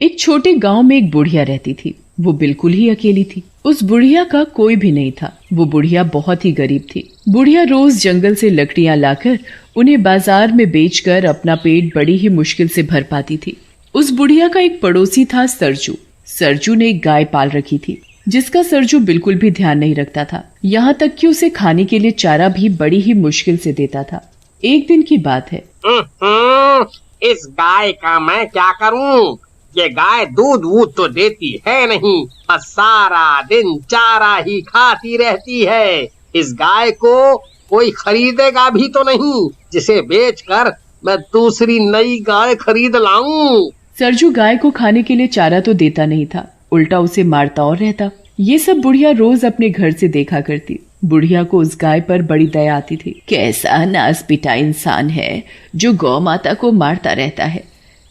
एक छोटे गांव में एक बुढ़िया रहती थी। वो बिल्कुल ही अकेली थी। उस बुढ़िया का कोई भी नहीं था। वो बुढ़िया बहुत ही गरीब थी। बुढ़िया रोज जंगल से लकड़ियां लाकर उन्हें बाजार में बेचकर अपना पेट बड़ी ही मुश्किल से भर पाती थी। उस बुढ़िया का एक पड़ोसी था सरजू। सरजू ने एक गाय पाल रखी थी, जिसका सरजू बिल्कुल भी ध्यान नहीं रखता था। यहाँ तक कि उसे खाने के लिए चारा भी बड़ी ही मुश्किल से देता था। एक दिन की बात है। इस गाय का मैं क्या करूं? ये गाय दूध वूध तो देती है नहीं, बस सारा दिन चारा ही खाती रहती है। इस गाय को कोई खरीदेगा भी तो नहीं, जिसे बेचकर मैं दूसरी नई गाय खरीद लाऊं। सरजू गाय को खाने के लिए चारा तो देता नहीं था, उल्टा उसे मारता और रहता। ये सब बुढ़िया रोज अपने घर से देखा करती। बुढ़िया को उस गाय पर बड़ी दया आती थी। कैसा नासपिटा इंसान है जो गौ माता को मारता रहता है।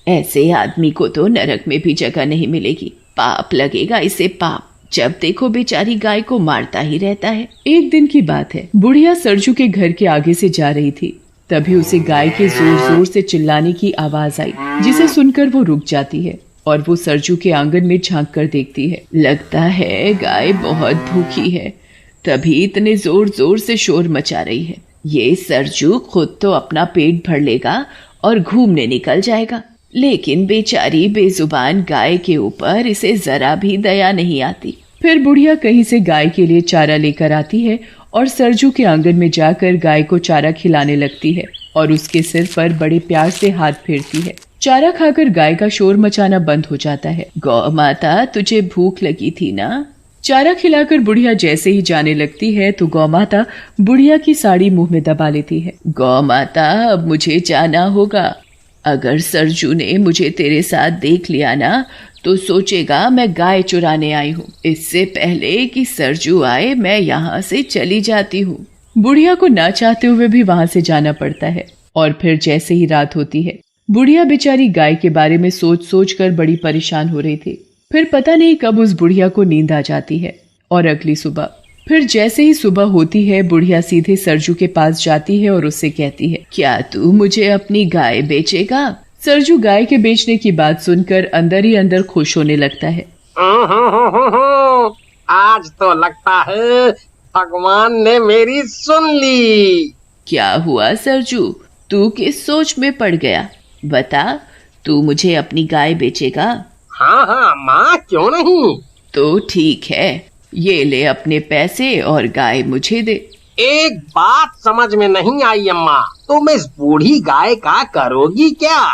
ऐसे आदमी को तो नरक में भी जगह नहीं मिलेगी। पाप लगेगा इसे, पाप। जब देखो बेचारी गाय को मारता ही रहता है। एक दिन की बात है। बुढ़िया सरजू के घर के आगे से जा रही थी, तभी उसे गाय के जोर जोर से चिल्लाने की आवाज आई, जिसे सुनकर वो रुक जाती है और वो सरजू के आंगन में झांक कर देखती है। लगता है गाय बहुत भूखी है, तभी इतने जोर जोर से शोर मचा रही है। ये सरजू खुद तो अपना पेट भर लेगा और घूमने निकल जाएगा, लेकिन बेचारी बेजुबान गाय के ऊपर इसे जरा भी दया नहीं आती। फिर बुढ़िया कहीं से गाय के लिए चारा लेकर आती है और सरजू के आंगन में जाकर गाय को चारा खिलाने लगती है और उसके सिर पर बड़े प्यार से हाथ फेरती है। चारा खाकर गाय का शोर मचाना बंद हो जाता है। गौ माता, तुझे भूख लगी थी ना? चारा खिलाकर बुढ़िया जैसे ही जाने लगती है तो गौ माता बुढ़िया की साड़ी मुंह में दबा लेती है। गौ माता, अब मुझे जाना होगा। अगर सरजू ने मुझे तेरे साथ देख लिया ना तो सोचेगा मैं गाय चुराने आई हूँ। इससे पहले कि सरजू आए मैं यहाँ से चली जाती हूँ। बुढ़िया को ना चाहते हुए भी वहां से जाना पड़ता है और फिर जैसे ही रात होती है, बुढ़िया बेचारी गाय के बारे में सोच सोच कर बड़ी परेशान हो रही थी। फिर पता नहीं कब उस बुढ़िया को नींद आ जाती है और अगली सुबह फिर जैसे ही सुबह होती है, बुढ़िया सीधे सरजू के पास जाती है और उससे कहती है, क्या तू मुझे अपनी गाय बेचेगा? सरजू गाय के बेचने की बात सुनकर अंदर ही अंदर खुश होने लगता है। आज तो लगता है भगवान ने मेरी सुन ली। क्या हुआ सरजू, तू किस सोच में पड़ गया? बता, तू मुझे अपनी गाय बेचेगा? हाँ हाँ माँ, क्यों नहीं। तो ठीक है, ये ले अपने पैसे और गाय मुझे दे। एक बात समझ में नहीं आई अम्मा, तुम इस बूढ़ी गाय का करोगी क्या?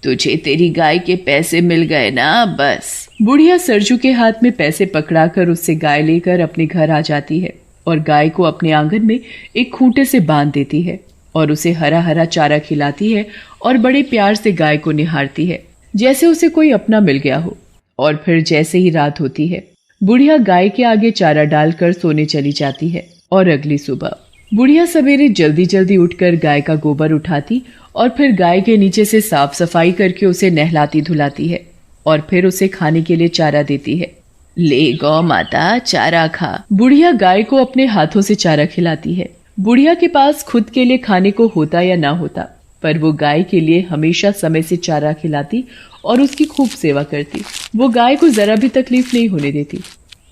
तुझे तेरी गाय के पैसे मिल गए ना, बस। बुढ़िया सरजू के हाथ में पैसे पकड़ाकर उससे गाय लेकर अपने घर आ जाती है और गाय को अपने आंगन में एक खूंटे से बांध देती है और उसे हरा हरा चारा खिलाती है और बड़े प्यार से गाय को निहारती है, जैसे उसे कोई अपना मिल गया हो। और फिर जैसे ही रात होती है, बुढ़िया गाय के आगे चारा डालकर सोने चली जाती है और अगली सुबह बुढ़िया सवेरे जल्दी जल्दी उठकर गाय का गोबर उठाती और फिर गाय के नीचे से साफ सफाई करके उसे नहलाती धुलाती है और फिर उसे खाने के लिए चारा देती है। ले गौ माता, चारा खा। बुढ़िया गाय को अपने हाथों से चारा खिलाती है। बुढ़िया के पास खुद के लिए खाने को होता या ना होता, पर वो गाय के लिए हमेशा समय से चारा खिलाती और उसकी खूब सेवा करती। वो गाय को जरा भी तकलीफ नहीं होने देती।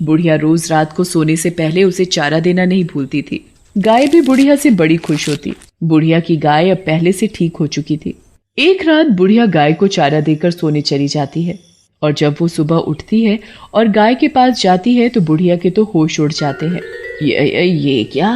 बुढ़िया रोज रात को सोने से पहले उसे चारा देना नहीं भूलती थी। गाय भी बुढ़िया से बड़ी खुश होती। बुढ़िया की गाय अब पहले से ठीक हो चुकी थी। एक रात बुढ़िया गाय को चारा देकर सोने चली जाती है और जब वो सुबह उठती है और गाय के पास जाती है तो बुढ़िया के तो होश उड़ जाते हैं। ये क्या?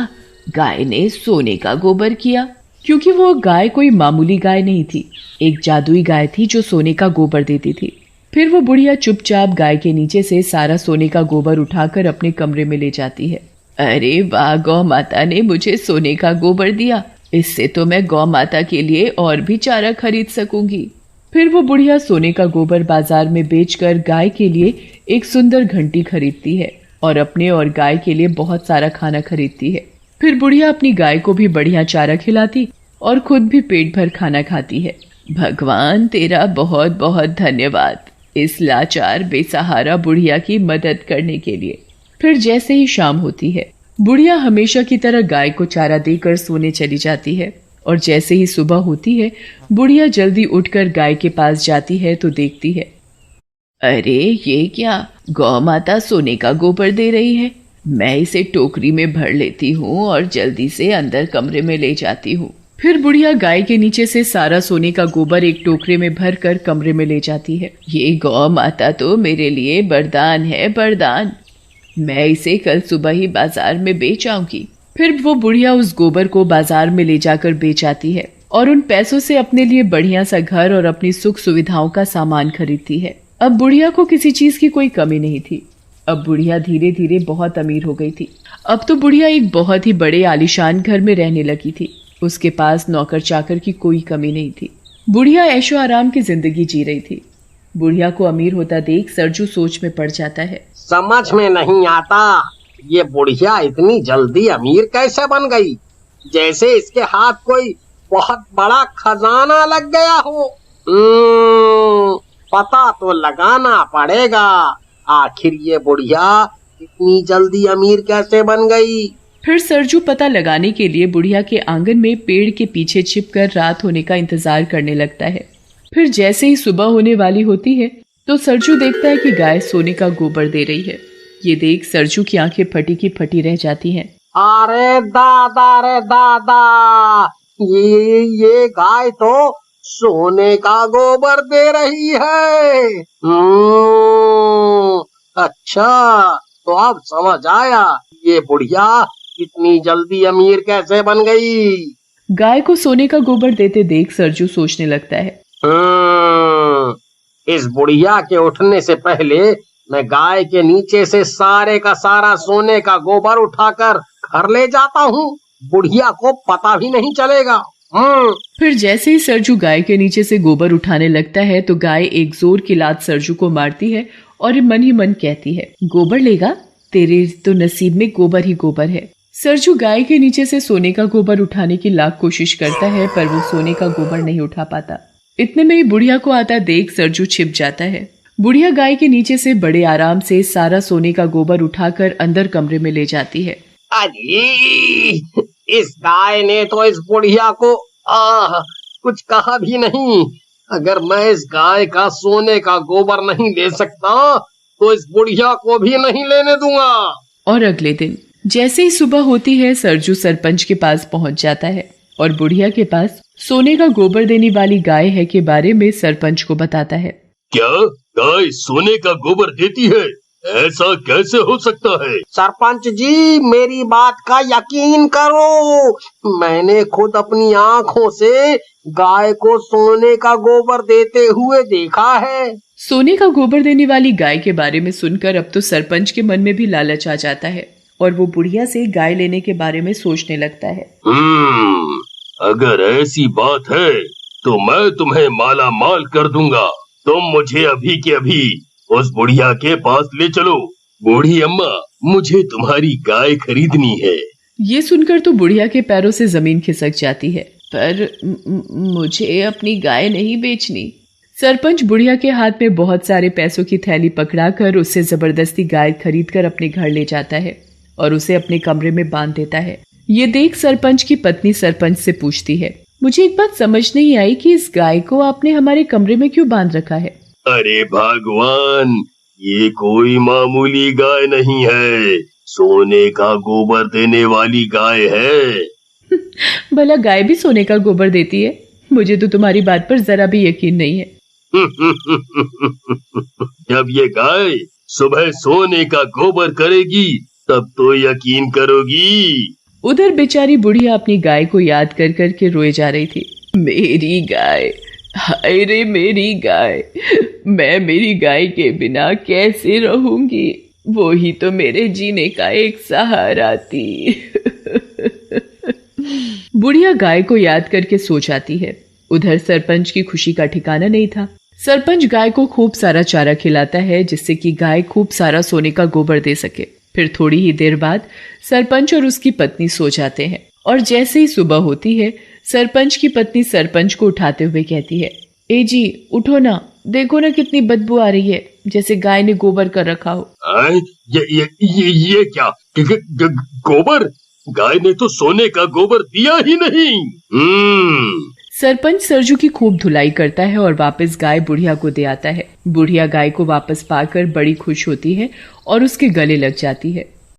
गाय ने सोने का गोबर किया? क्योंकि वो गाय कोई मामूली गाय नहीं थी, एक जादुई गाय थी जो सोने का गोबर देती थी। फिर वो बुढ़िया चुपचाप गाय के नीचे से सारा सोने का गोबर उठाकर अपने कमरे में ले जाती है। अरे वाह, गौ माता ने मुझे सोने का गोबर दिया, इससे तो मैं गौ माता के लिए और भी चारा खरीद सकूंगी। फिर वो बुढ़िया सोने का गोबर बाजार में बेचकर गाय के लिए एक सुंदर घंटी खरीदती है और अपने और गाय के लिए बहुत सारा खाना खरीदती है। फिर बुढ़िया अपनी गाय को भी बढ़िया चारा खिलाती और खुद भी पेट भर खाना खाती है। भगवान तेरा बहुत बहुत धन्यवाद इस लाचार बेसहारा बुढ़िया की मदद करने के लिए। फिर जैसे ही शाम होती है, बुढ़िया हमेशा की तरह गाय को चारा देकर सोने चली जाती है और जैसे ही सुबह होती है, बुढ़िया जल्दी उठकर गाय के पास जाती है तो देखती है, अरे ये क्या, गौ माता सोने का गोबर दे रही है। मैं इसे टोकरी में भर लेती हूँ और जल्दी से अंदर कमरे में ले जाती हूँ। फिर बुढ़िया गाय के नीचे से सारा सोने का गोबर एक टोकरे में भर कर कमरे में ले जाती है। ये गौ माता तो मेरे लिए वरदान है, वरदान। मैं इसे कल सुबह ही बाजार में बेच आऊंगी। फिर वो बुढ़िया उस गोबर को बाजार में ले जाकर बेच आती है और उन पैसों से अपने लिए बढ़िया सा घर और अपनी सुख सुविधाओं का सामान खरीदती है। अब बुढ़िया को किसी चीज की कोई कमी नहीं थी। अब बुढ़िया धीरे धीरे बहुत अमीर हो गई थी। अब तो बुढ़िया एक बहुत ही बड़े आलीशान घर में रहने लगी थी। उसके पास नौकर चाकर की कोई कमी नहीं थी। बुढ़िया ऐशो आराम की जिंदगी जी रही थी। बुढ़िया को अमीर होता देख सरजू सोच में पड़ जाता है। समझ में नहीं आता, ये बुढ़िया इतनी जल्दी अमीर कैसे बन गई, जैसे इसके हाथ कोई बहुत बड़ा खजाना लग गया हो। पता तो लगाना पड़ेगा, आखिर ये बुढ़िया इतनी जल्दी अमीर कैसे बन गई। फिर सरजू पता लगाने के लिए बुढ़िया के आंगन में पेड़ के पीछे छिपकर रात होने का इंतजार करने लगता है। फिर जैसे ही सुबह होने वाली होती है तो सरजू देखता है कि गाय सोने का गोबर दे रही है। ये देख सरजू की आंखें फटी की फटी रह जाती हैं। अरे दादा, रे दादा, ये गाय तो सोने का गोबर दे रही है। अच्छा, तो अब समझ आया ये बुढ़िया इतनी जल्दी अमीर कैसे बन गई। गाय को सोने का गोबर देते देख सरजू सोचने लगता है। इस बुढ़िया के उठने से पहले मैं गाय के नीचे से सारे का सारा सोने का गोबर उठाकर घर ले जाता हूँ, बुढ़िया को पता भी नहीं चलेगा। फिर जैसे ही सरजू गाय के नीचे से गोबर उठाने लगता है तो गाय एक जोर की लात सरजू को मारती है और मन ही मन कहती है, गोबर लेगा, तेरे तो नसीब में गोबर ही गोबर है। सरजू गाय के नीचे से सोने का गोबर उठाने की लाख कोशिश करता है पर वो सोने का गोबर नहीं उठा पाता। इतने में ही बुढ़िया को आता देख सरजू छिप जाता है। बुढ़िया गाय के नीचे से बड़े आराम से सारा सोने का गोबर उठाकर अंदर कमरे में ले जाती है। अरे, इस गाय ने तो इस बुढ़िया को कुछ कहा भी नहीं। अगर मैं इस गाय का सोने का गोबर नहीं ले सकता तो इस बुढ़िया को भी नहीं लेने दूंगा। और अगले दिन जैसे ही सुबह होती है सरजू सरपंच के पास पहुंच जाता है और बुढ़िया के पास सोने का गोबर देने वाली गाय है के बारे में सरपंच को बताता है। क्या गाय सोने का गोबर देती है? ऐसा कैसे हो सकता है? सरपंच जी, मेरी बात का यकीन करो, मैंने खुद अपनी आँखों से गाय को सोने का गोबर देते हुए देखा है। सोने का गोबर देने वाली गाय के बारे में सुनकर अब तो सरपंच के मन में भी लालच आ जाता है और वो बुढ़िया से गाय लेने के बारे में सोचने लगता है। अगर ऐसी बात है तो मैं तुम्हें माला माल कर दूंगा। तुम मुझे अभी के अभी उस बुढ़िया के पास ले चलो। बूढ़ी अम्मा, मुझे तुम्हारी गाय खरीदनी है। ये सुनकर तो बुढ़िया के पैरों से जमीन खिसक जाती है, पर मुझे अपनी गाय नहीं बेचनी। सरपंच बुढ़िया के हाथ में बहुत सारे पैसों की थैली पकड़ाकर उससे जबरदस्ती गाय खरीदकर अपने घर ले जाता है और उसे अपने कमरे में बांध देता है। ये देख सरपंच की पत्नी सरपंच से पूछती है, मुझे एक बात समझ नहीं आई कि इस गाय को आपने हमारे कमरे में क्यों बांध रखा है? अरे भगवान, ये कोई मामूली गाय नहीं है, सोने का गोबर देने वाली गाय है। भला गाय भी सोने का गोबर देती है? मुझे तो तुम्हारी बात पर जरा भी यकीन नहीं है। जब ये गाय सुबह सोने का गोबर करेगी तब तो यकीन करोगी। उधर बेचारी बुढ़िया अपनी गाय को याद कर कर के रोए जा रही थी। मेरी गाय, हाय रे मेरी गाय, मैं मेरी गाय के बिना कैसे रहूंगी? वो ही तो मेरे जीने का एक सहारा थी। बुढ़िया गाय को याद करके सो जाती है। उधर सरपंच की खुशी का ठिकाना नहीं था। सरपंच गाय को खूब सारा चारा खिलाता है जिससे कि गाय खूब सारा सोने का गोबर दे सके। फिर थोड़ी ही देर बाद सरपंच और उसकी पत्नी सो जाते हैं और जैसे ही सुबह होती है सरपंच की पत्नी सरपंच को उठाते हुए कहती है, ए जी उठो ना, देखो ना कितनी बदबू आ रही है, जैसे गाय ने गोबर कर रखा हो। ये क्या गोबर? गाय ने तो सोने का गोबर दिया ही नहीं। सरपंच सरजू की खूब धुलाई करता है और वापस गाय बुढ़िया को दे आता है। बुढ़िया गाय को वापस पाकर बड़ी खुश होती है और उसके गले लग जाती है।